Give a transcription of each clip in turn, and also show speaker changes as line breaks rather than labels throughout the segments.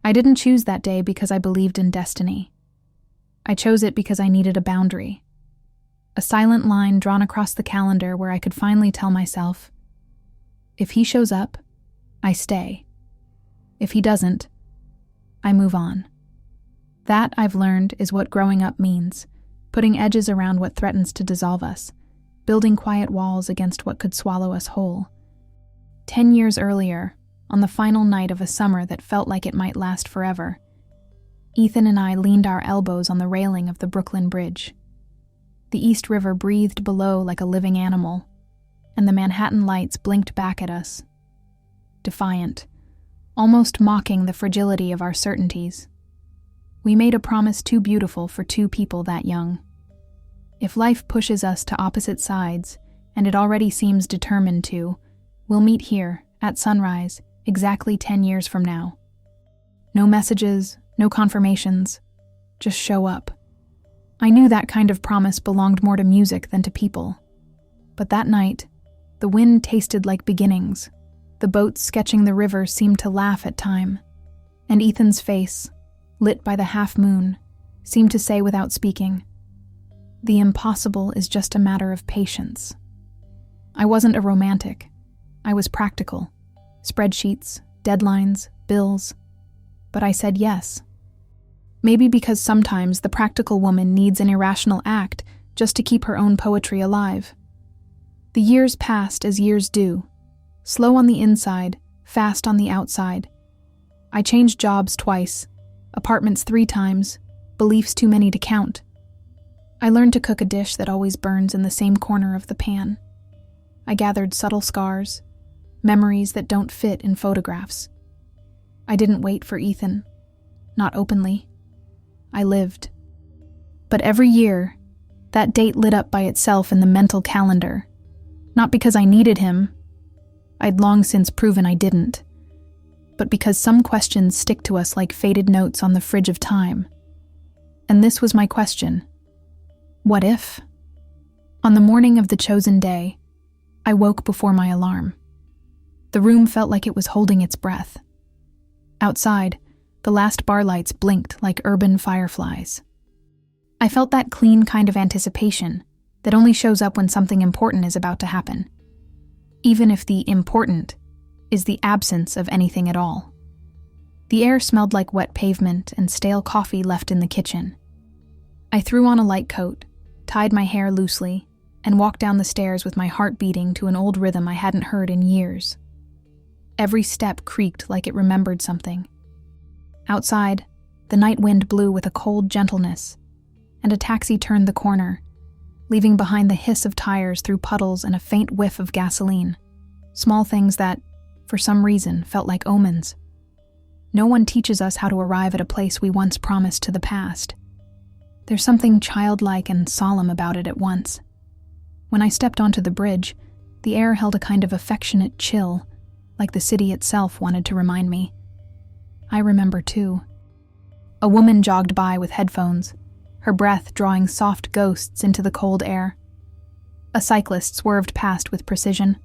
I didn't choose that day because I believed in destiny. I chose it because I needed a boundary. A silent line drawn across the calendar where I could finally tell myself, if he shows up, I stay. If he doesn't, I move on. That, I've learned, is what growing up means, putting edges around what threatens to dissolve us, building quiet walls against what could swallow us whole. 10 years earlier, on the final night of a summer that felt like it might last forever, Ethan and I leaned our elbows on the railing of the Brooklyn Bridge. The East River breathed below like a living animal, and the Manhattan lights blinked back at us, defiant, almost mocking the fragility of our certainties. We made a promise too beautiful for two people that young. If life pushes us to opposite sides, and it already seems determined to, we'll meet here, at sunrise, exactly 10 years from now. No messages, no confirmations, just show up. I knew that kind of promise belonged more to music than to people. But that night, the wind tasted like beginnings. The boats sketching the river seemed to laugh at time. And Ethan's face, lit by the half moon, seemed to say without speaking, the impossible is just a matter of patience. I wasn't a romantic. I was practical. Spreadsheets, deadlines, bills. But I said yes. Maybe because sometimes the practical woman needs an irrational act just to keep her own poetry alive. The years passed as years do, slow on the inside, fast on the outside. I changed jobs twice, apartments 3 times, beliefs too many to count. I learned to cook a dish that always burns in the same corner of the pan. I gathered subtle scars, memories that don't fit in photographs. I didn't wait for Ethan, not openly. I lived. But every year, that date lit up by itself in the mental calendar. Not because I needed him. I'd long since proven I didn't. But because some questions stick to us like faded notes on the fridge of time. And this was my question. What if? On the morning of the chosen day, I woke before my alarm. The room felt like it was holding its breath. Outside, the last bar lights blinked like urban fireflies. I felt that clean kind of anticipation that only shows up when something important is about to happen, even if the important is the absence of anything at all. The air smelled like wet pavement and stale coffee left in the kitchen. I threw on a light coat, tied my hair loosely, and walked down the stairs with my heart beating to an old rhythm I hadn't heard in years. Every step creaked like it remembered something. Outside, the night wind blew with a cold gentleness, and a taxi turned the corner, leaving behind the hiss of tires through puddles and a faint whiff of gasoline. Small things that, for some reason, felt like omens. No one teaches us how to arrive at a place we once promised to the past. There's something childlike and solemn about it at once. When I stepped onto the bridge, the air held a kind of affectionate chill, like the city itself wanted to remind me. I remember too. A woman jogged by with headphones, her breath drawing soft ghosts into the cold air. A cyclist swerved past with precision.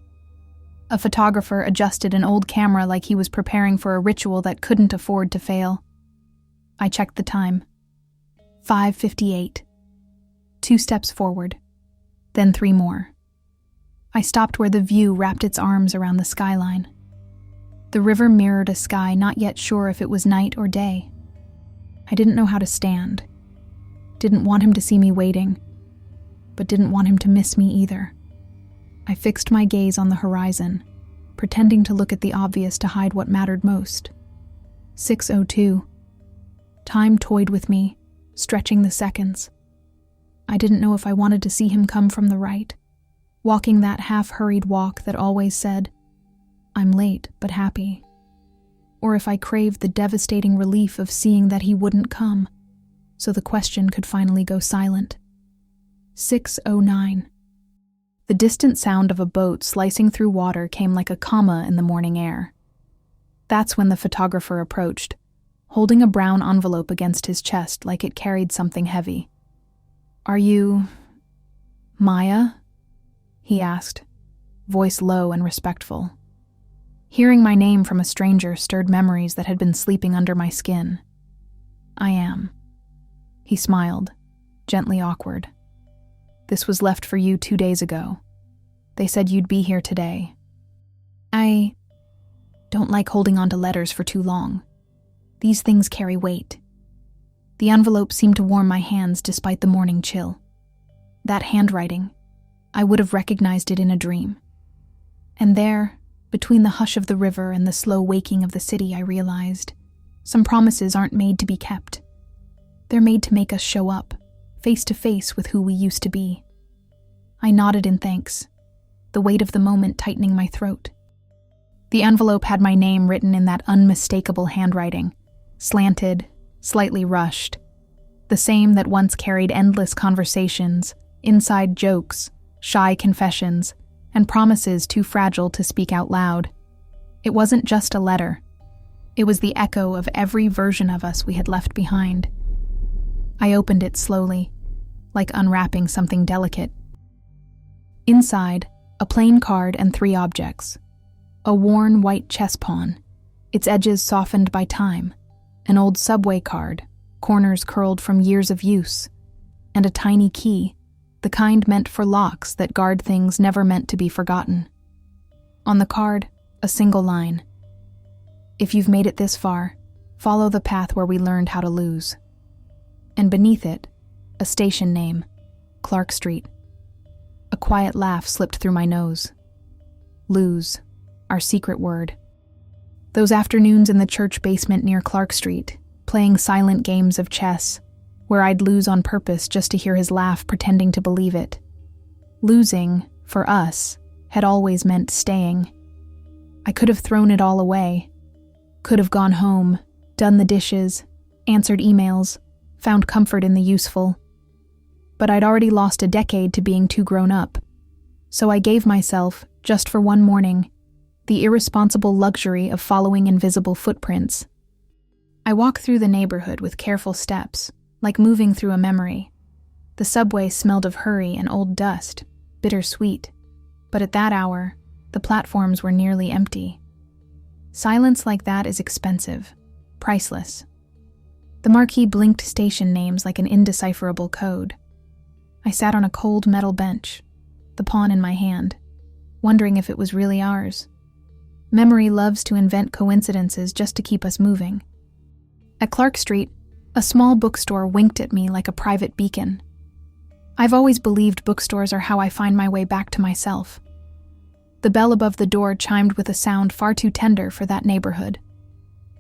A photographer adjusted an old camera like he was preparing for a ritual that couldn't afford to fail. I checked the time. 5:58. 2 steps forward, then 3 more. I stopped where the view wrapped its arms around the skyline. The river mirrored a sky not yet sure if it was night or day. I didn't know how to stand. Didn't want him to see me waiting, but didn't want him to miss me either. I fixed my gaze on the horizon, pretending to look at the obvious to hide what mattered most. 6:02. Time toyed with me, stretching the seconds. I didn't know if I wanted to see him come from the right, walking that half-hurried walk that always said, I'm late but happy. Or if I craved the devastating relief of seeing that he wouldn't come, so the question could finally go silent. 6:09. The distant sound of a boat slicing through water came like a comma in the morning air. That's when the photographer approached, holding a brown envelope against his chest like it carried something heavy. Are you... Maya? He asked, voice low and respectful. Hearing my name from a stranger stirred memories that had been sleeping under my skin. I am. He smiled, gently awkward. This was left for you 2 days ago. They said you'd be here today. I don't like holding on to letters for too long. These things carry weight. The envelope seemed to warm my hands despite the morning chill. That handwriting, I would have recognized it in a dream. And there, between the hush of the river and the slow waking of the city, I realized some promises aren't made to be kept. They're made to make us show up, face to face with who we used to be. I nodded in thanks, the weight of the moment tightening my throat. The envelope had my name written in that unmistakable handwriting, slanted, slightly rushed, the same that once carried endless conversations, inside jokes, shy confessions, and promises too fragile to speak out loud. It wasn't just a letter. It was the echo of every version of us we had left behind. I opened it slowly, like unwrapping something delicate. Inside, a plain card and 3 objects. A worn white chess pawn, its edges softened by time, an old subway card, corners curled from years of use, and a tiny key, the kind meant for locks that guard things never meant to be forgotten. On the card, a single line. If you've made it this far, follow the path where we learned how to lose. And beneath it, a station name, Clark Street. A quiet laugh slipped through my nose. Lose, our secret word. Those afternoons in the church basement near Clark Street, playing silent games of chess, where I'd lose on purpose just to hear his laugh pretending to believe it. Losing, for us, had always meant staying. I could have thrown it all away. Could have gone home, done the dishes, answered emails, found comfort in the useful. But I'd already lost a decade to being too grown up. So I gave myself, just for one morning, the irresponsible luxury of following invisible footprints. I walked through the neighborhood with careful steps, like moving through a memory. The subway smelled of hurry and old dust, bittersweet, but at that hour, the platforms were nearly empty. Silence like that is expensive, priceless. The marquee blinked station names like an indecipherable code. I sat on a cold metal bench, the pawn in my hand, wondering if it was really ours. Memory loves to invent coincidences just to keep us moving. At Clark Street, a small bookstore winked at me like a private beacon. I've always believed bookstores are how I find my way back to myself. The bell above the door chimed with a sound far too tender for that neighborhood.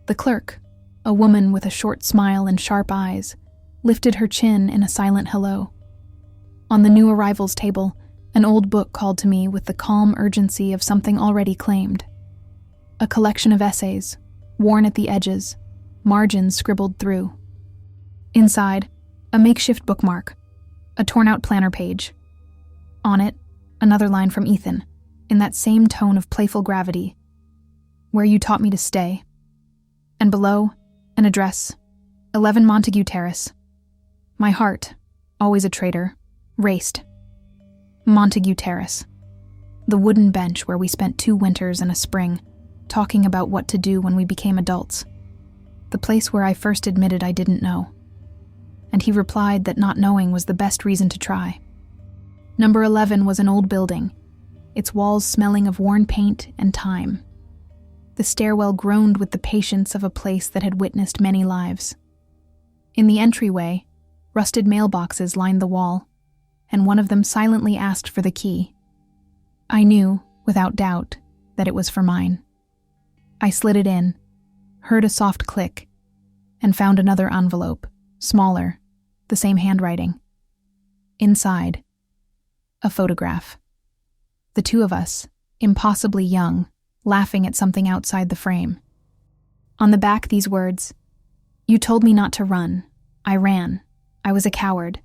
The clerk, a woman with a short smile and sharp eyes, lifted her chin in a silent hello. On the new arrivals table, an old book called to me with the calm urgency of something already claimed. A collection of essays, worn at the edges, margins scribbled through. Inside, a makeshift bookmark, a torn-out planner page. On it, another line from Ethan, in that same tone of playful gravity. Where you taught me to stay. And below, an address, 11 Montague Terrace. My heart, always a traitor, raced. Montague Terrace. The wooden bench where we spent 2 winters and a spring, talking about what to do when we became adults. The place where I first admitted I didn't know. And he replied that not knowing was the best reason to try. Number 11 was an old building, its walls smelling of worn paint and time. The stairwell groaned with the patience of a place that had witnessed many lives. In the entryway, rusted mailboxes lined the wall, and one of them silently asked for the key. I knew, without doubt, that it was for mine. I slid it in, heard a soft click, and found another envelope, smaller, the same handwriting. Inside, a photograph. The 2 of us, impossibly young, laughing at something outside the frame. On the back, these words: "You told me not to run. I ran. I was a coward.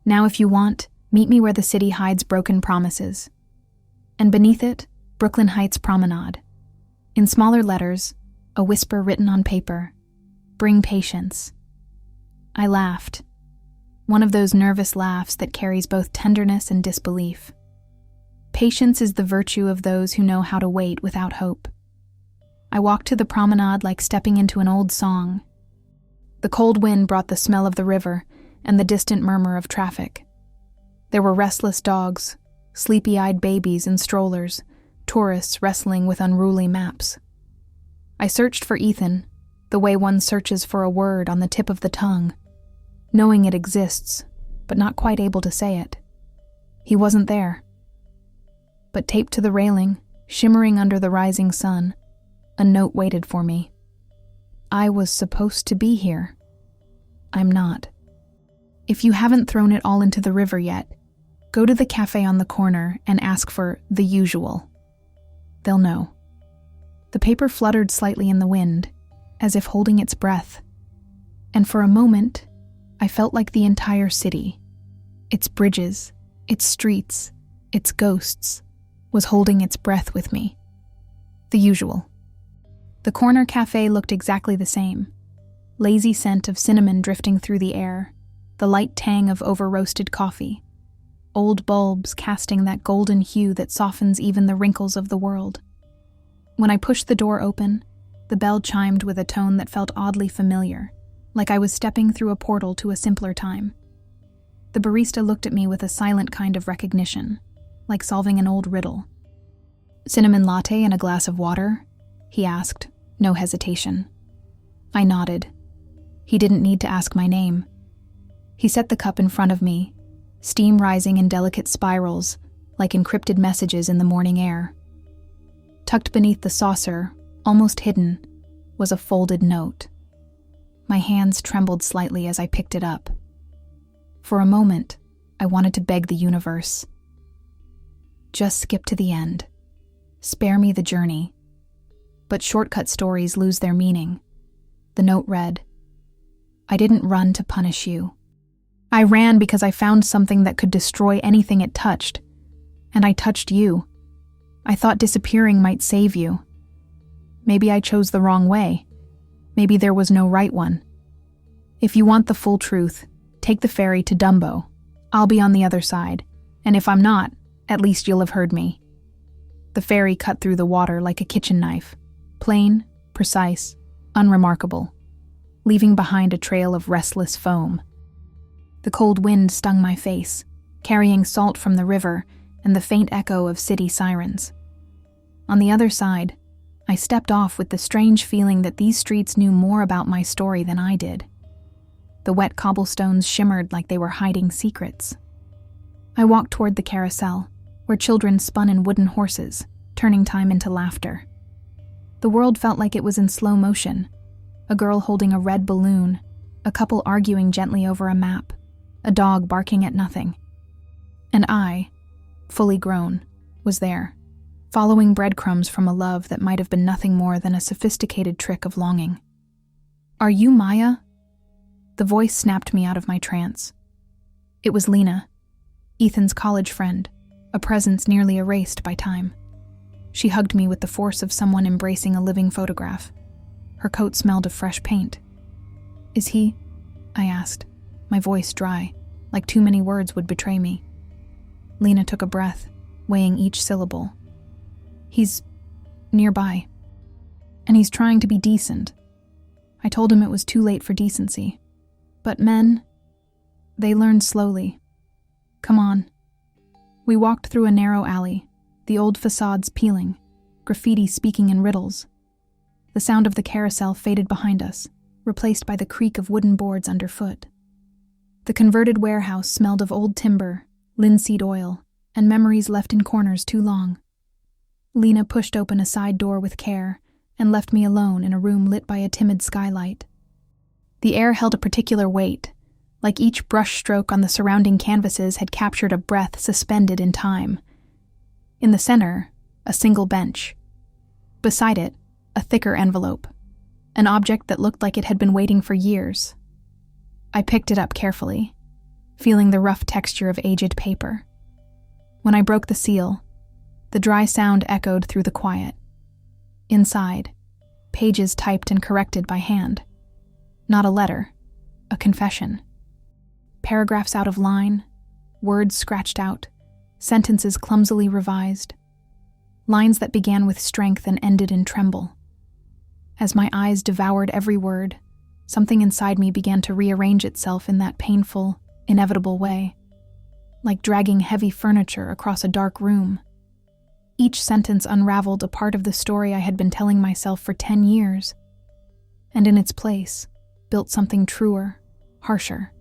Now if you want, meet me where the city hides broken promises." And beneath it, Brooklyn Heights Promenade. In smaller letters, a whisper written on paper: "Bring patience." I laughed. One of those nervous laughs that carries both tenderness and disbelief. Patience is the virtue of those who know how to wait without hope. I walked to the promenade like stepping into an old song. The cold wind brought the smell of the river and the distant murmur of traffic. There were restless dogs, sleepy-eyed babies in strollers, tourists wrestling with unruly maps. I searched for Ethan, the way one searches for a word on the tip of the tongue, knowing it exists, but not quite able to say it. He wasn't there. But taped to the railing, shimmering under the rising sun, a note waited for me. I was supposed to be here. I'm not. If you haven't thrown it all into the river yet, go to the cafe on the corner and ask for the usual. They'll know. The paper fluttered slightly in the wind, as if holding its breath. And for a moment, I felt like the entire city, its bridges, its streets, its ghosts, was holding its breath with me. The usual. The corner cafe looked exactly the same. Lazy scent of cinnamon drifting through the air, the light tang of over-roasted coffee, old bulbs casting that golden hue that softens even the wrinkles of the world. When I pushed the door open, the bell chimed with a tone that felt oddly familiar, like I was stepping through a portal to a simpler time. The barista looked at me with a silent kind of recognition, like solving an old riddle. "Cinnamon latte and a glass of water?" he asked, no hesitation. I nodded. He didn't need to ask my name. He set the cup in front of me, steam rising in delicate spirals, like encrypted messages in the morning air. Tucked beneath the saucer, almost hidden, was a folded note. My hands trembled slightly as I picked it up. For a moment, I wanted to beg the universe. Just skip to the end. Spare me the journey. But shortcut stories lose their meaning. The note read, "I didn't run to punish you. I ran because I found something that could destroy anything it touched. And I touched you. I thought disappearing might save you. Maybe I chose the wrong way. Maybe there was no right one. If you want the full truth, take the ferry to Dumbo. I'll be on the other side. And if I'm not, at least you'll have heard me." The ferry cut through the water like a kitchen knife. Plain, precise, unremarkable, leaving behind a trail of restless foam. The cold wind stung my face, carrying salt from the river and the faint echo of city sirens. On the other side, I stepped off with the strange feeling that these streets knew more about my story than I did. The wet cobblestones shimmered like they were hiding secrets. I walked toward the carousel, where children spun in wooden horses, turning time into laughter. The world felt like it was in slow motion. A girl holding a red balloon, a couple arguing gently over a map, a dog barking at nothing. And I, fully grown, was there, following breadcrumbs from a love that might have been nothing more than a sophisticated trick of longing. "Are you Maya?" The voice snapped me out of my trance. It was Lena, Ethan's college friend, a presence nearly erased by time. She hugged me with the force of someone embracing a living photograph. Her coat smelled of fresh paint. "Is he?" I asked, my voice dry, like too many words would betray me. Lena took a breath, weighing each syllable. "He's nearby. And he's trying to be decent." I told him it was too late for decency. But men, they learn slowly. "Come on." We walked through a narrow alley, the old facades peeling, graffiti speaking in riddles. The sound of the carousel faded behind us, replaced by the creak of wooden boards underfoot. The converted warehouse smelled of old timber, linseed oil, and memories left in corners too long. Lena pushed open a side door with care and left me alone in a room lit by a timid skylight. The air held a particular weight, like each brush stroke on the surrounding canvases had captured a breath suspended in time. In the center, a single bench. Beside it, a thicker envelope, an object that looked like it had been waiting for years. I picked it up carefully, feeling the rough texture of aged paper. When I broke the seal, the dry sound echoed through the quiet. Inside, pages typed and corrected by hand. Not a letter, a confession. Paragraphs out of line, words scratched out, sentences clumsily revised. Lines that began with strength and ended in tremble. As my eyes devoured every word, something inside me began to rearrange itself in that painful, inevitable way, like dragging heavy furniture across a dark room. Each sentence unraveled a part of the story I had been telling myself for 10 years, and in its place, built something truer, harsher.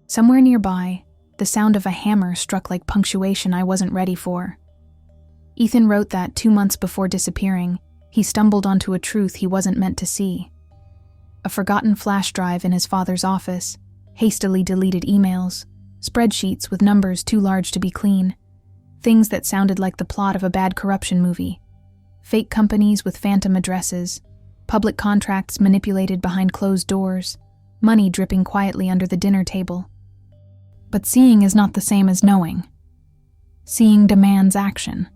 Somewhere nearby, the sound of a hammer struck like punctuation I wasn't ready for. Ethan wrote that 2 months before disappearing, he stumbled onto a truth he wasn't meant to see. A forgotten flash drive in his father's office, hastily deleted emails, spreadsheets with numbers too large to be clean, things that sounded like the plot of a bad corruption movie, fake companies with phantom addresses, public contracts manipulated behind closed doors, money dripping quietly under the dinner table. But seeing is not the same as knowing. Seeing demands action.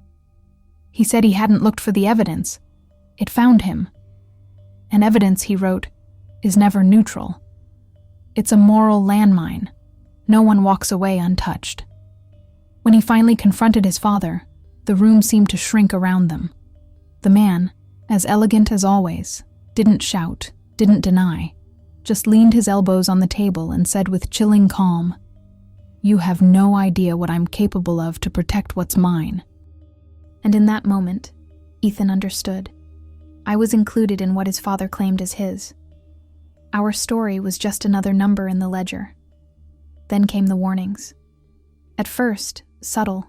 He said he hadn't looked for the evidence. It found him. And evidence, he wrote, is never neutral. It's a moral landmine. No one walks away untouched. When he finally confronted his father, the room seemed to shrink around them. The man, as elegant as always, didn't shout, didn't deny, just leaned his elbows on the table and said with chilling calm, "You have no idea what I'm capable of to protect what's mine." And in that moment, Ethan understood. I was included in what his father claimed as his. Our story was just another number in the ledger. Then came the warnings. At first, subtle.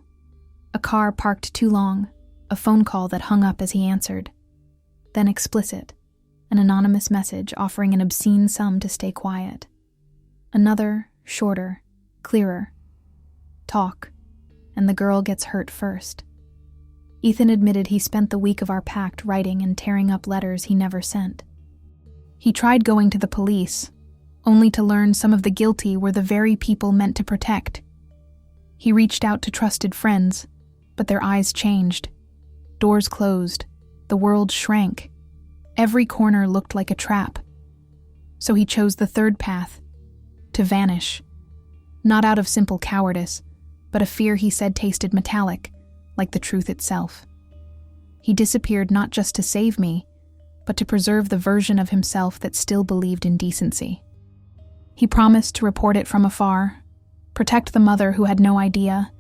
A car parked too long, a phone call that hung up as he answered. Then explicit, an anonymous message offering an obscene sum to stay quiet. Another, shorter, clearer. Talk, and the girl gets hurt first. Ethan admitted he spent the week of our pact writing and tearing up letters he never sent. He tried going to the police, only to learn some of the guilty were the very people meant to protect. He reached out to trusted friends, but their eyes changed. Doors closed. The world shrank. Every corner looked like a trap. So he chose the third path, to vanish. Not out of simple cowardice, but a fear he said tasted metallic, like the truth itself. He disappeared not just to save me, but to preserve the version of himself that still believed in decency. He promised to report it from afar, protect the mother who had no idea,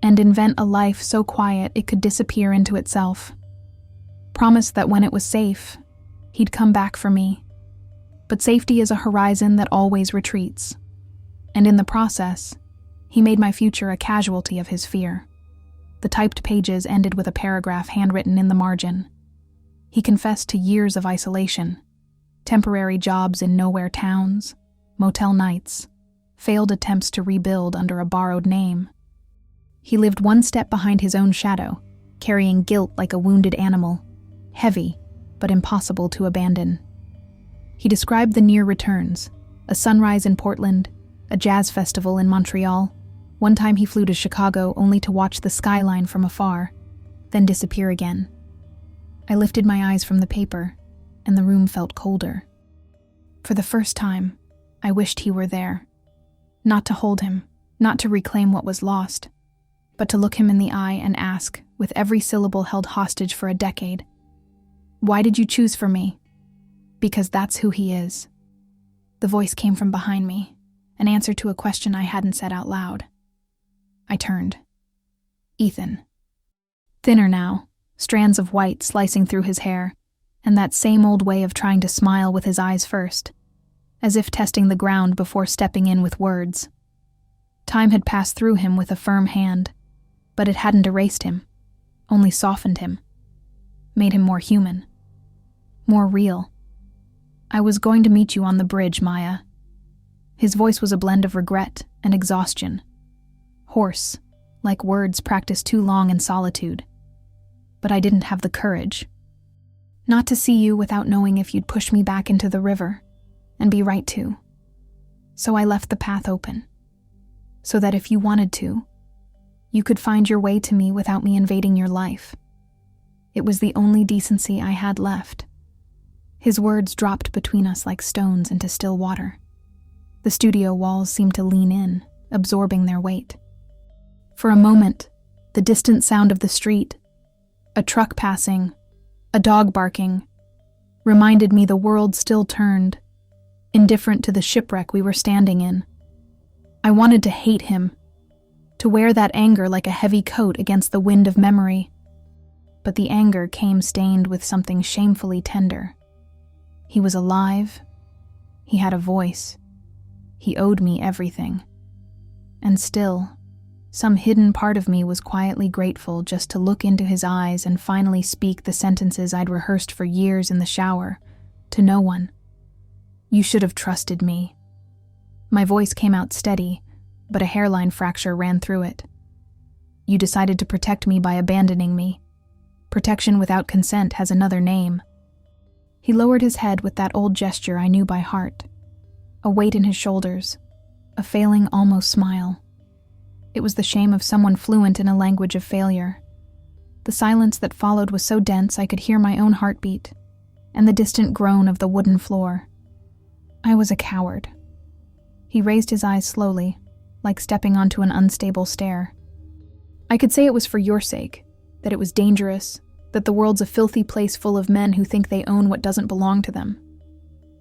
and invent a life so quiet it could disappear into itself. Promised that when it was safe, he'd come back for me. But safety is a horizon that always retreats. And in the process, he made my future a casualty of his fear. The typed pages ended with a paragraph handwritten in the margin. He confessed to years of isolation, temporary jobs in nowhere towns, motel nights, failed attempts to rebuild under a borrowed name. He lived one step behind his own shadow, carrying guilt like a wounded animal, heavy but impossible to abandon. He described the near returns, a sunrise in Portland, a jazz festival in Montreal. One time he flew to Chicago only to watch the skyline from afar, then disappear again. I lifted my eyes from the paper, and the room felt colder. For the first time, I wished he were there. Not to hold him, not to reclaim what was lost, but to look him in the eye and ask, with every syllable held hostage for a decade, "Why did you choose for me?" Because that's who he is. The voice came from behind me, an answer to a question I hadn't said out loud. I turned. Ethan. Thinner now, strands of white slicing through his hair, and that same old way of trying to smile with his eyes first, as if testing the ground before stepping in with words. Time had passed through him with a firm hand, but it hadn't erased him, only softened him, made him more human, more real. "I was going to meet you on the bridge, Maya." His voice was a blend of regret and exhaustion. Hoarse, like words practiced too long in solitude. But I didn't have the courage. Not to see you without knowing if you'd push me back into the river, and be right to. So I left the path open, so that if you wanted to, you could find your way to me without me invading your life. It was the only decency I had left. His words dropped between us like stones into still water. The studio walls seemed to lean in, absorbing their weight. For a moment, the distant sound of the street, a truck passing, a dog barking, reminded me the world still turned, indifferent to the shipwreck we were standing in. I wanted to hate him, to wear that anger like a heavy coat against the wind of memory. But the anger came stained with something shamefully tender. He was alive. He had a voice. He owed me everything. And still, some hidden part of me was quietly grateful just to look into his eyes and finally speak the sentences I'd rehearsed for years in the shower, to no one. You should have trusted me. My voice came out steady, but a hairline fracture ran through it. You decided to protect me by abandoning me. Protection without consent has another name. He lowered his head with that old gesture I knew by heart, a weight in his shoulders, a failing almost smile. It was the shame of someone fluent in a language of failure. The silence that followed was so dense I could hear my own heartbeat, and the distant groan of the wooden floor. I was a coward. He raised his eyes slowly, like stepping onto an unstable stair. I could say it was for your sake, that it was dangerous, that the world's a filthy place full of men who think they own what doesn't belong to them.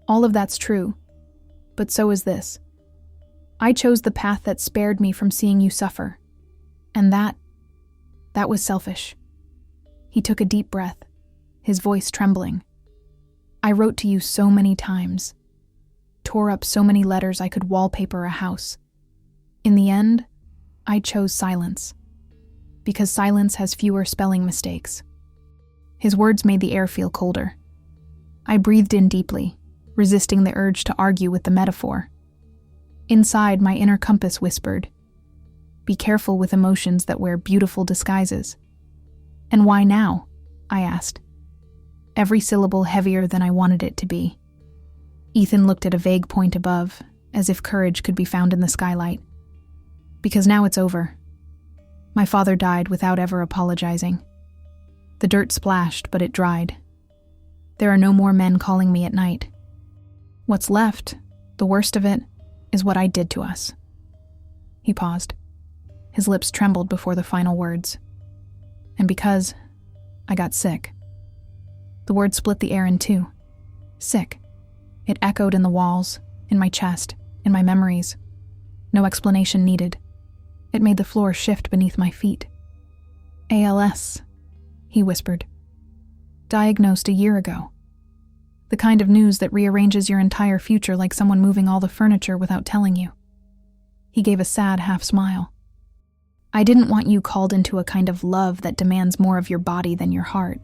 All of that's true, but so is this. I chose the path that spared me from seeing you suffer, and that was selfish. He took a deep breath, his voice trembling. I wrote to you so many times, tore up so many letters I could wallpaper a house. In the end, I chose silence, because silence has fewer spelling mistakes. His words made the air feel colder. I breathed in deeply, resisting the urge to argue with the metaphor. Inside, my inner compass whispered, "Be careful with emotions that wear beautiful disguises." "And why now?" I asked, every syllable heavier than I wanted it to be. Ethan looked at a vague point above, as if courage could be found in the skylight. "Because now it's over. My father died without ever apologizing. The dirt splashed, but it dried. There are no more men calling me at night. What's left, the worst of it, is what I did to us." He paused. His lips trembled before the final words. "And because I got sick." The word split the air in two. Sick. It echoed in the walls, in my chest, in my memories. No explanation needed. It made the floor shift beneath my feet. "ALS," he whispered. "Diagnosed a year ago. The kind of news that rearranges your entire future like someone moving all the furniture without telling you." He gave a sad half-smile. "I didn't want you called into a kind of love that demands more of your body than your heart."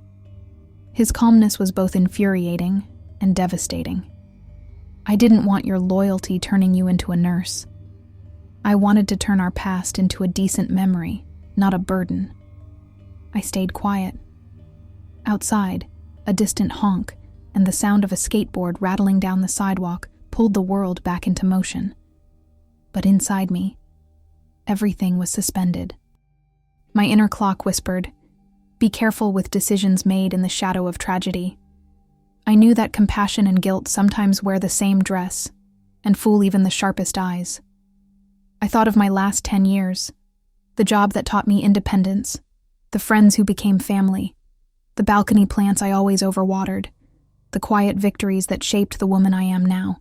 His calmness was both infuriating and devastating. "I didn't want your loyalty turning you into a nurse. I wanted to turn our past into a decent memory, not a burden." I stayed quiet. Outside, a distant honk and the sound of a skateboard rattling down the sidewalk pulled the world back into motion. But inside me, everything was suspended. My inner clock whispered, "Be careful with decisions made in the shadow of tragedy." I knew that compassion and guilt sometimes wear the same dress and fool even the sharpest eyes. I thought of my last 10 years, the job that taught me independence, the friends who became family, the balcony plants I always overwatered, the quiet victories that shaped the woman I am now.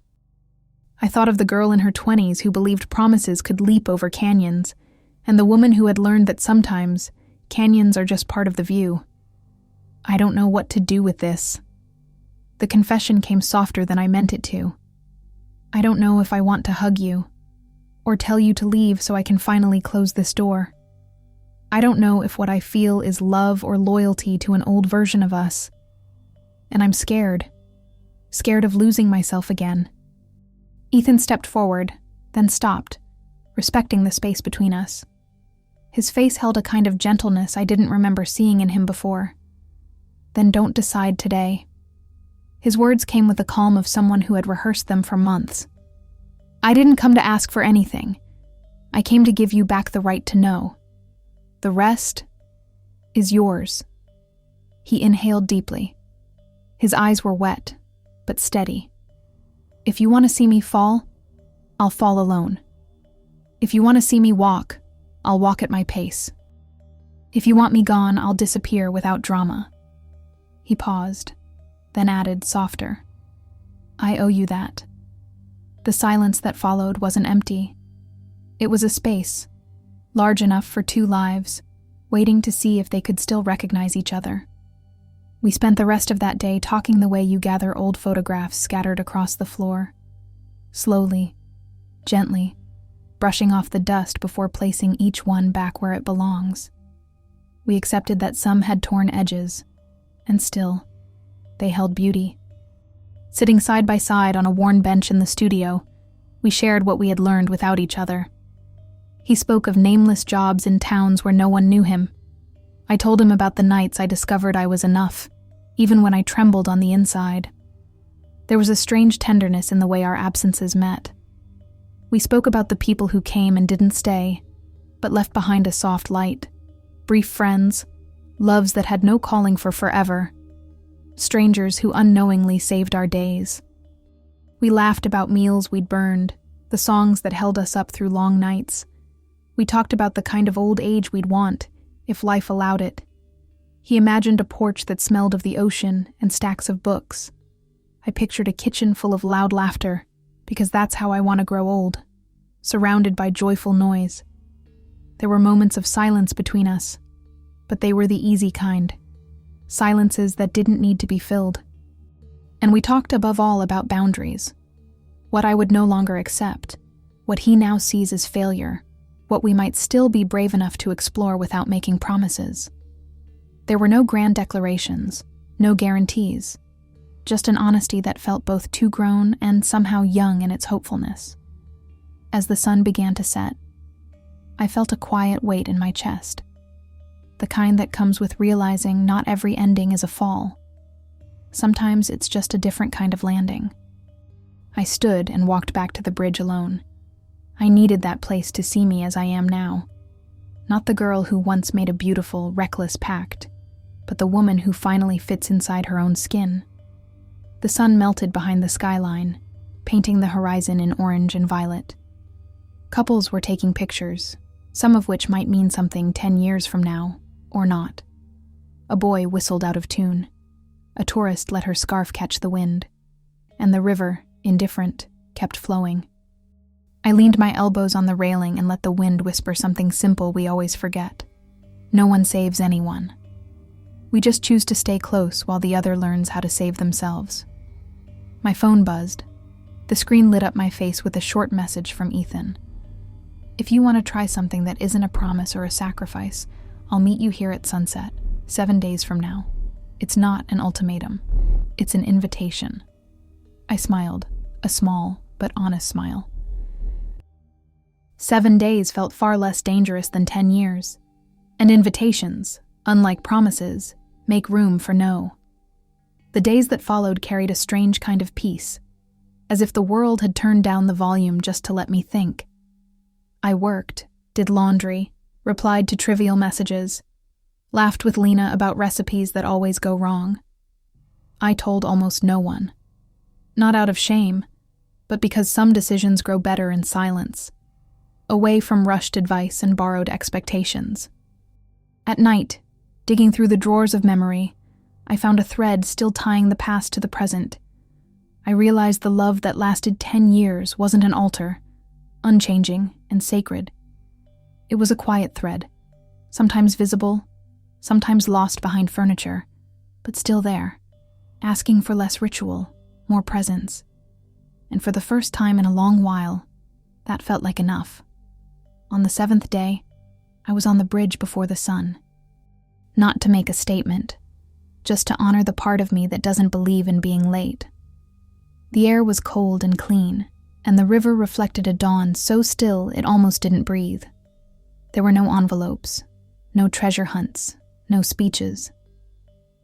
I thought of the girl in her 20s who believed promises could leap over canyons, and the woman who had learned that sometimes canyons are just part of the view. I don't know what to do with this. The confession came softer than I meant it to. I don't know if I want to hug you, or tell you to leave so I can finally close this door. I don't know if what I feel is love or loyalty to an old version of us. And I'm scared of losing myself again. Ethan stepped forward, then stopped, respecting the space between us. His face held a kind of gentleness I didn't remember seeing in him before. "Then don't decide today." His words came with the calm of someone who had rehearsed them for months. "I didn't come to ask for anything. I came to give you back the right to know. The rest is yours." He inhaled deeply. His eyes were wet, but steady. "If you want to see me fall, I'll fall alone. If you want to see me walk, I'll walk at my pace. If you want me gone, I'll disappear without drama." He paused, then added, softer, "I owe you that." The silence that followed wasn't empty. It was a space, large enough for two lives, waiting to see if they could still recognize each other. We spent the rest of that day talking the way you gather old photographs scattered across the floor. Slowly, gently, brushing off the dust before placing each one back where it belongs. We accepted that some had torn edges, and still, they held beauty. Sitting side by side on a worn bench in the studio, we shared what we had learned without each other. He spoke of nameless jobs in towns where no one knew him. I told him about the nights I discovered I was enough, even when I trembled on the inside. There was a strange tenderness in the way our absences met. We spoke about the people who came and didn't stay, but left behind a soft light. Brief friends, loves that had no calling for forever, strangers who unknowingly saved our days. We laughed about meals we'd burned, the songs that held us up through long nights. We talked about the kind of old age we'd want, if life allowed it. He imagined a porch that smelled of the ocean and stacks of books. I pictured a kitchen full of loud laughter, because that's how I want to grow old, surrounded by joyful noise. There were moments of silence between us, but they were the easy kind, silences that didn't need to be filled. And we talked above all about boundaries, what I would no longer accept, what he now sees as failure, what we might still be brave enough to explore without making promises. There were no grand declarations, no guarantees, just an honesty that felt both too grown and somehow young in its hopefulness. As the sun began to set, I felt a quiet weight in my chest, the kind that comes with realizing not every ending is a fall. Sometimes it's just a different kind of landing. I stood and walked back to the bridge alone. I needed that place to see me as I am now. Not the girl who once made a beautiful, reckless pact, but the woman who finally fits inside her own skin. The sun melted behind the skyline, painting the horizon in orange and violet. Couples were taking pictures, some of which might mean something 10 years from now, or not. A boy whistled out of tune. A tourist let her scarf catch the wind, and the river, indifferent, kept flowing. I leaned my elbows on the railing and let the wind whisper something simple we always forget. No one saves anyone. We just choose to stay close while the other learns how to save themselves. My phone buzzed. The screen lit up my face with a short message from Ethan. "If you want to try something that isn't a promise or a sacrifice, I'll meet you here at sunset, 7 days from now. It's not an ultimatum. It's an invitation." I smiled, a small but honest smile. 7 days felt far less dangerous than 10 years. And invitations, unlike promises, make room for no. The days that followed carried a strange kind of peace, as if the world had turned down the volume just to let me think. I worked, did laundry, replied to trivial messages, laughed with Lena about recipes that always go wrong. I told almost no one. Not out of shame, but because some decisions grow better in silence, away from rushed advice and borrowed expectations. At night, digging through the drawers of memory, I found a thread still tying the past to the present. I realized the love that lasted 10 years wasn't an altar, unchanging and sacred. It was a quiet thread, sometimes visible, sometimes lost behind furniture, but still there, asking for less ritual, more presence. And for the first time in a long while, that felt like enough. On the 7th day, I was on the bridge before the sun. Not to make a statement, just to honor the part of me that doesn't believe in being late. The air was cold and clean, and the river reflected a dawn so still it almost didn't breathe. There were no envelopes, no treasure hunts, no speeches.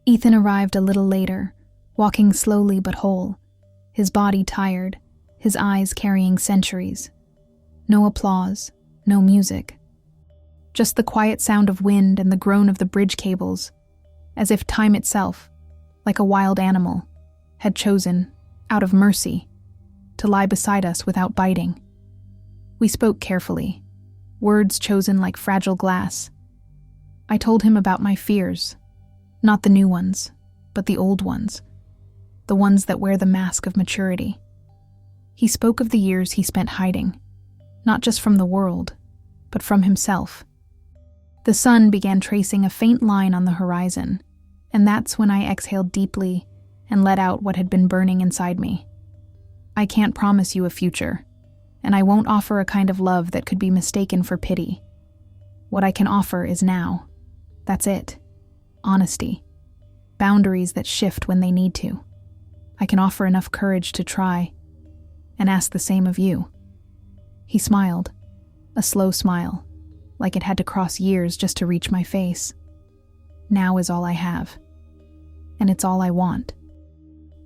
Ethan arrived a little later, walking slowly but whole, his body tired, his eyes carrying centuries. No applause, no music. Just the quiet sound of wind and the groan of the bridge cables, as if time itself, like a wild animal, had chosen, out of mercy, to lie beside us without biting. We spoke carefully, words chosen like fragile glass. I told him about my fears, not the new ones, but the old ones. the ones that wear the mask of maturity. He spoke of the years he spent hiding, not just from the world, but from himself. The sun began tracing a faint line on the horizon, and that's when I exhaled deeply and let out what had been burning inside me. I can't promise you a future, and I won't offer a kind of love that could be mistaken for pity. What I can offer is now. That's it. Honesty. Boundaries that shift when they need to. I can offer enough courage to try, and ask the same of you. He smiled, a slow smile, like it had to cross years just to reach my face. Now is all I have, and it's all I want.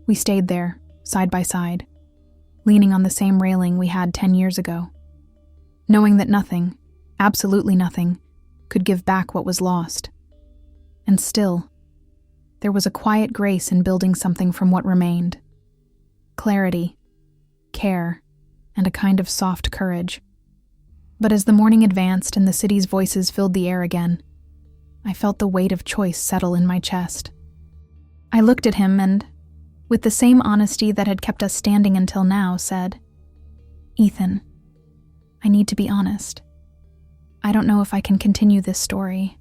We stayed there, side by side, leaning on the same railing we had 10 years ago, knowing that nothing, absolutely nothing, could give back what was lost. And still, there was a quiet grace in building something from what remained. Clarity, care, and a kind of soft courage. But as the morning advanced and the city's voices filled the air again, I felt the weight of choice settle in my chest. I looked at him and, with the same honesty that had kept us standing until now, said, "Ethan, I need to be honest. I don't know if I can continue this story.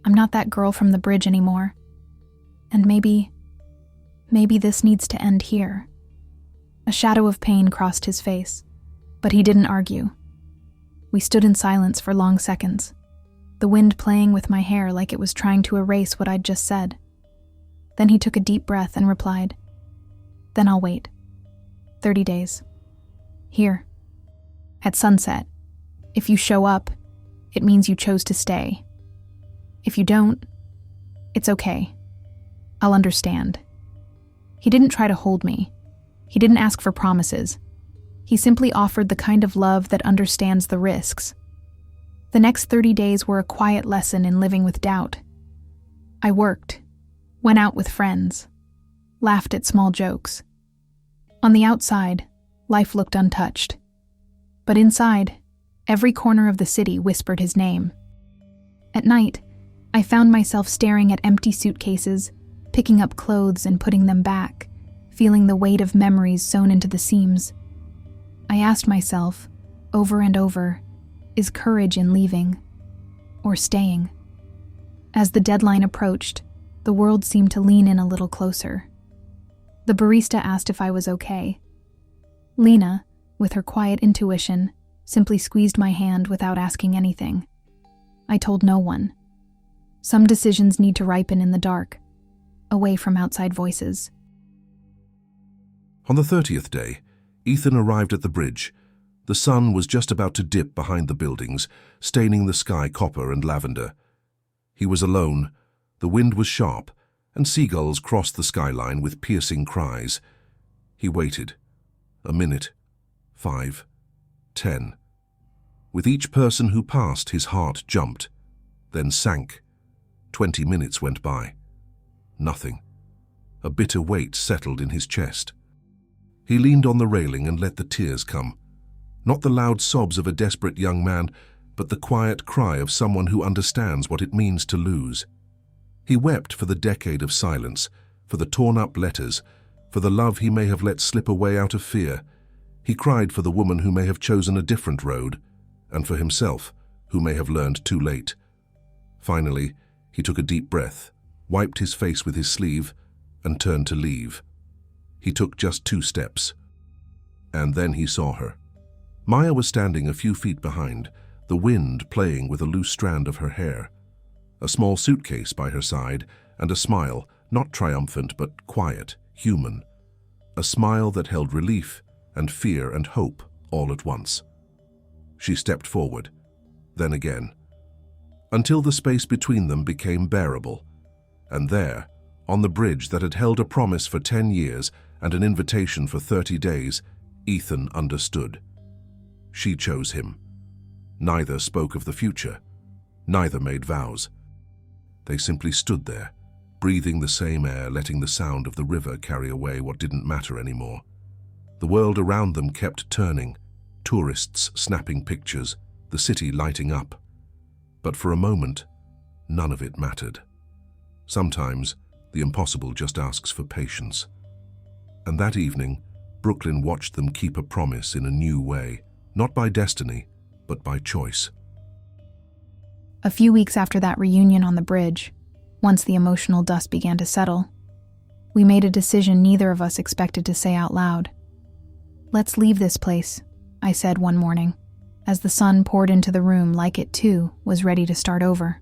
I'm not that girl from the bridge anymore. And maybe this needs to end here." A shadow of pain crossed his face, but he didn't argue. We stood in silence for long seconds, the wind playing with my hair like it was trying to erase what I'd just said. Then he took a deep breath and replied, "Then I'll wait. 30 days. Here. At sunset. If you show up, it means you chose to stay. If you don't, it's okay. I'll understand." He didn't try to hold me. He didn't ask for promises. He simply offered the kind of love that understands the risks. The next 30 days were a quiet lesson in living with doubt. I worked, went out with friends, laughed at small jokes. On the outside, life looked untouched. But inside, every corner of the city whispered his name. At night, I found myself staring at empty suitcases, picking up clothes and putting them back, feeling the weight of memories sewn into the seams. I asked myself, over and over, is courage in leaving or staying? As the deadline approached, the world seemed to lean in a little closer. The barista asked if I was okay. Lena, with her quiet intuition, simply squeezed my hand without asking anything. I told no one. Some decisions need to ripen in the dark, away from outside voices.
On the 30th day, Ethan arrived at the bridge. The sun was just about to dip behind the buildings, staining the sky copper and lavender. He was alone, the wind was sharp, and seagulls crossed the skyline with piercing cries. He waited. A minute, 5, 10. With each person who passed, his heart jumped, then sank. 20 minutes went by. Nothing. A bitter weight settled in his chest. He leaned on the railing and let the tears come. Not the loud sobs of a desperate young man, but the quiet cry of someone who understands what it means to lose. He wept for the decade of silence, for the torn-up letters, for the love he may have let slip away out of fear. He cried for the woman who may have chosen a different road, and for himself, who may have learned too late. Finally, he took a deep breath, wiped his face with his sleeve, and turned to leave. He took just 2 steps. And then he saw her. Maya was standing a few feet behind, the wind playing with a loose strand of her hair. A small suitcase by her side, and a smile, not triumphant but quiet, human. A smile that held relief and fear and hope all at once. She stepped forward, then again, until the space between them became bearable. And there, on the bridge that had held a promise for 10 years and an invitation for 30 days, Ethan understood. She chose him. Neither spoke of the future. Neither made vows. They simply stood there, breathing the same air, letting the sound of the river carry away what didn't matter anymore. The world around them kept turning, tourists snapping pictures, the city lighting up. But for a moment, none of it mattered. Sometimes, the impossible just asks for patience. And that evening, Brooklyn watched them keep a promise in a new way, not by destiny, but by choice.
A few weeks after that reunion on the bridge, once the emotional dust began to settle, we made a decision neither of us expected to say out loud. "Let's leave this place," I said one morning, as the sun poured into the room like it, too, was ready to start over.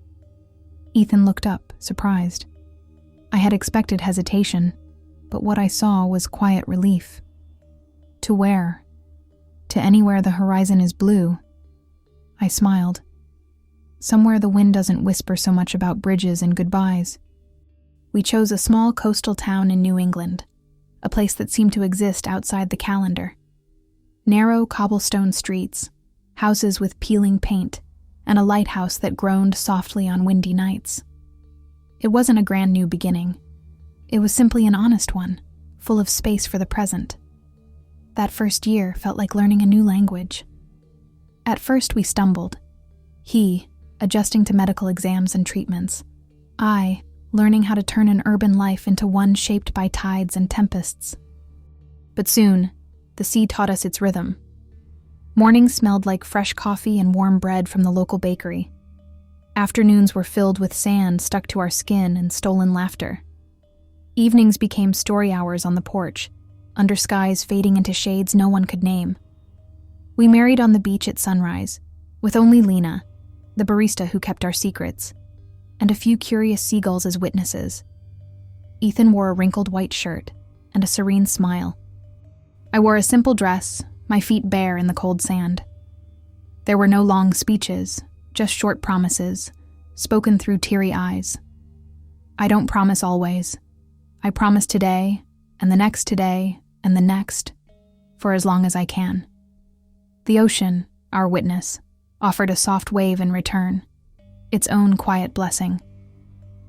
Ethan looked up, surprised. I had expected hesitation, but what I saw was quiet relief. To where? To anywhere the horizon is blue. I smiled. Somewhere the wind doesn't whisper so much about bridges and goodbyes. We chose a small coastal town in New England, a place that seemed to exist outside the calendar. Narrow cobblestone streets, houses with peeling paint, and a lighthouse that groaned softly on windy nights. It wasn't a grand new beginning. It was simply an honest one, full of space for the present. That first year felt like learning a new language. At first we stumbled. He, adjusting to medical exams and treatments. I, learning how to turn an urban life into one shaped by tides and tempests. But soon, the sea taught us its rhythm. Mornings smelled like fresh coffee and warm bread from the local bakery. Afternoons were filled with sand stuck to our skin and stolen laughter. Evenings became story hours on the porch, under skies fading into shades no one could name. We married on the beach at sunrise, with only Lena, the barista who kept our secrets, and a few curious seagulls as witnesses. Ethan wore a wrinkled white shirt and a serene smile. I wore a simple dress, my feet bare in the cold sand. There were no long speeches, just short promises, spoken through teary eyes. I don't promise always. I promise today, and the next today, and the next, for as long as I can. The ocean, our witness, offered a soft wave in return, its own quiet blessing.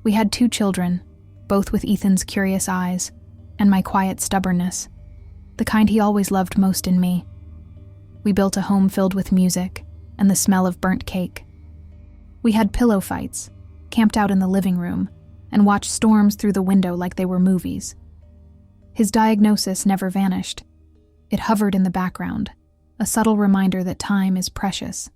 We had 2 children, both with Ethan's curious eyes and my quiet stubbornness, the kind he always loved most in me. We built a home filled with music and the smell of burnt cake. We had pillow fights, camped out in the living room, and watched storms through the window like they were movies. His diagnosis never vanished. It hovered in the background, a subtle reminder that time is precious.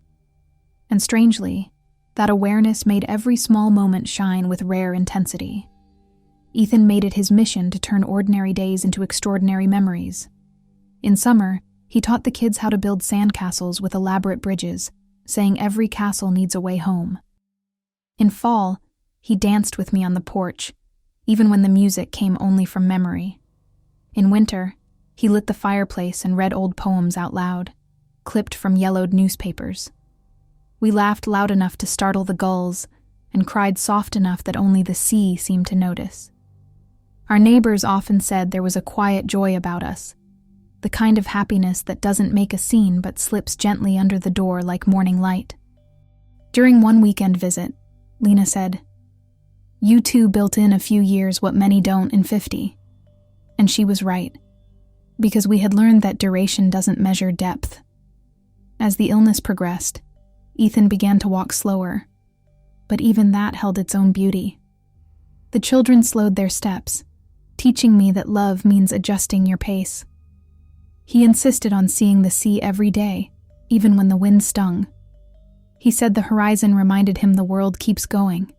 And strangely, that awareness made every small moment shine with rare intensity. Ethan made it his mission to turn ordinary days into extraordinary memories. In summer, he taught the kids how to build sandcastles with elaborate bridges, saying every castle needs a way home. In fall, he danced with me on the porch, even when the music came only from memory. In winter, he lit the fireplace and read old poems out loud, clipped from yellowed newspapers. We laughed loud enough to startle the gulls and cried soft enough that only the sea seemed to notice. Our neighbors often said there was a quiet joy about us, the kind of happiness that doesn't make a scene but slips gently under the door like morning light. During one weekend visit, Lena said, "You two built in a few years what many don't in 50. And she was right, because we had learned that duration doesn't measure depth. As the illness progressed, Ethan began to walk slower, but even that held its own beauty. The children slowed their steps, teaching me that love means adjusting your pace. He insisted on seeing the sea every day, even when the wind stung. He said the horizon reminded him the world keeps going.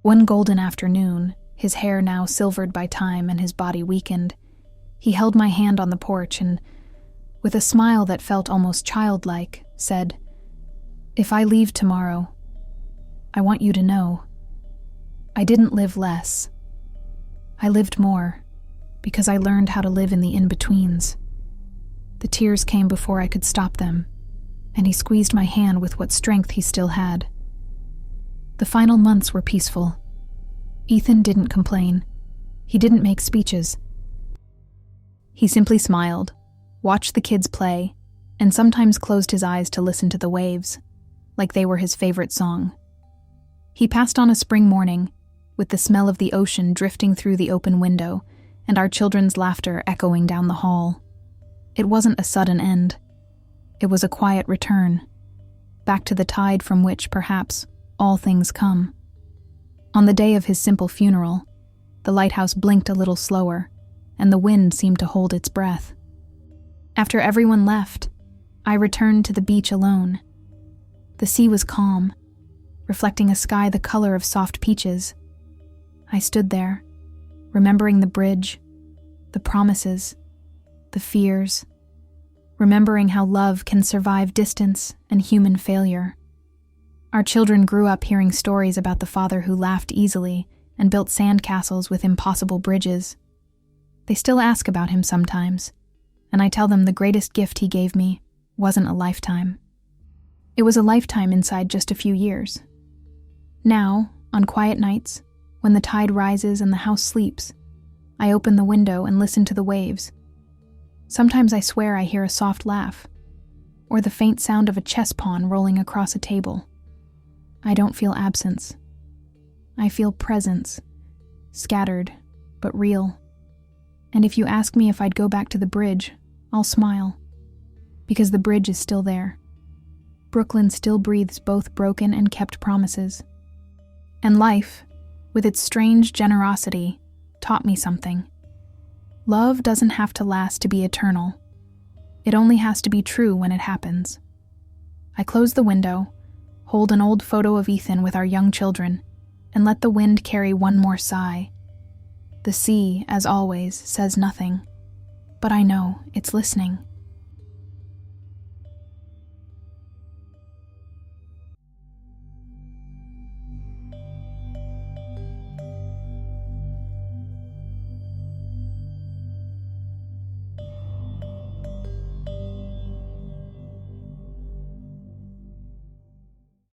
One golden afternoon, his hair now silvered by time and his body weakened, he held my hand on the porch and, with a smile that felt almost childlike, said, "If I leave tomorrow, I want you to know, I didn't live less. I lived more, because I learned how to live in the in-betweens." The tears came before I could stop them, and he squeezed my hand with what strength he still had. The final months were peaceful. Ethan didn't complain. He didn't make speeches. He simply smiled, watched the kids play, and sometimes closed his eyes to listen to the waves, like they were his favorite song. He passed on a spring morning, with the smell of the ocean drifting through the open window and our children's laughter echoing down the hall. It wasn't a sudden end. It was a quiet return, back to the tide from which, perhaps, all things come. On the day of his simple funeral, the lighthouse blinked a little slower, and the wind seemed to hold its breath. After everyone left, I returned to the beach alone. The sea was calm, reflecting a sky the color of soft peaches. I stood there, remembering the bridge, the promises, the fears, remembering how love can survive distance and human failure. Our children grew up hearing stories about the father who laughed easily and built sandcastles with impossible bridges. They still ask about him sometimes, and I tell them the greatest gift he gave me wasn't a lifetime. It was a lifetime inside just a few years. Now, on quiet nights, when the tide rises and the house sleeps, I open the window and listen to the waves. Sometimes I swear I hear a soft laugh, or the faint sound of a chess pawn rolling across a table. I don't feel absence. I feel presence, scattered, but real. And if you ask me if I'd go back to the bridge, I'll smile, because the bridge is still there. Brooklyn still breathes both broken and kept promises. And life, with its strange generosity, taught me something. Love doesn't have to last to be eternal. It only has to be true when it happens. I close the window, hold an old photo of Ethan with our young children, and let the wind carry one more sigh. The sea, as always, says nothing, but I know it's listening.